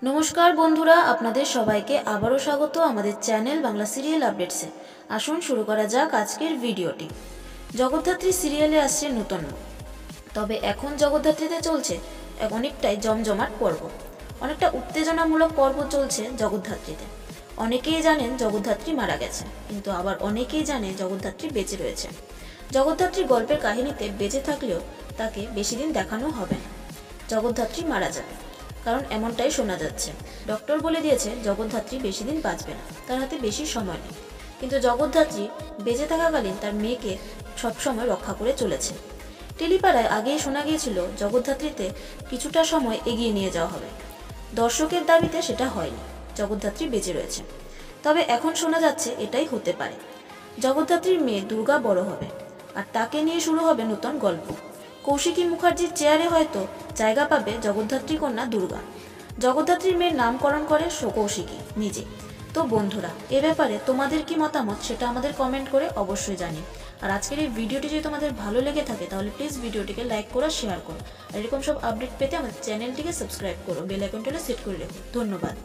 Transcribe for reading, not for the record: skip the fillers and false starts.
নমস্কার বন্ধুরা, আপনাদের সবাইকে আবারও স্বাগত আমাদের চ্যানেল বাংলা সিরিয়াল আপডেটসে। আসুন শুরু করা যাক আজকের ভিডিওটি। জগদ্ধাত্রী সিরিয়ালে আসছে নূতন মুখ। তবে এখন জগদ্ধাত্রীতে চলছে অনেকটাই জমজমাট পর্ব, অনেকটা উত্তেজনামূলক পর্ব চলছে জগদ্ধাত্রীতে। অনেকেই জানেন জগদ্ধাত্রী মারা গেছে, কিন্তু আবার অনেকেই জানে জগদ্ধাত্রী বেঁচে রয়েছে। জগদ্ধাত্রী গল্পের কাহিনীতে বেঁচে থাকলেও তাকে বেশি দিন দেখানো হবে না, জগদ্ধাত্রী মারা যাবে। কারণ এমনটাই শোনা যাচ্ছে, ডক্টর বলে দিয়েছে জগদ্ধাত্রী বেশি দিন বাঁচবে না, তার হাতে বেশি সময় নেই। কিন্তু জগদ্ধাত্রী বেঁচে থাকাকালীন তার মেয়েকে সবসময় রক্ষা করে চলেছে। টেলিপাড়ায় আগেই শোনা গিয়েছিল জগদ্ধাত্রীতে কিছুটা সময় এগিয়ে নিয়ে যাওয়া হবে। দর্শকের দাবিতে সেটা হয়নি, জগদ্ধাত্রী বেঁচে রয়েছে। তবে এখন শোনা যাচ্ছে এটাই হতে পারে, জগদ্ধাত্রীর মেয়ে দুর্গা বড় হবে, আর তাকে নিয়ে শুরু হবে নতুন গল্প। কৌশিকী মুখার্জির চেয়ারে হয়তো জায়গা পাবে জগদ্ধাত্রী কন্যা দুর্গা। জগদ্ধাত্রীর মেয়ের নামকরণ করে কৌশিকী নিজে। তো বন্ধুরা, এ ব্যাপারে তোমাদের কি মতামত সেটা আমাদের কমেন্ট করে অবশ্যই জানিও। আর আজকের এই ভিডিওটি যদি তোমাদের ভালো লেগে থাকে তাহলে প্লিজ ভিডিওটিকে লাইক করো, শেয়ার করো। আর এরকম সব আপডেট পেতে আমাদের চ্যানেলটিকে সাবস্ক্রাইব করো, বেল আইকনটা সেট করে রেখো। ধন্যবাদ।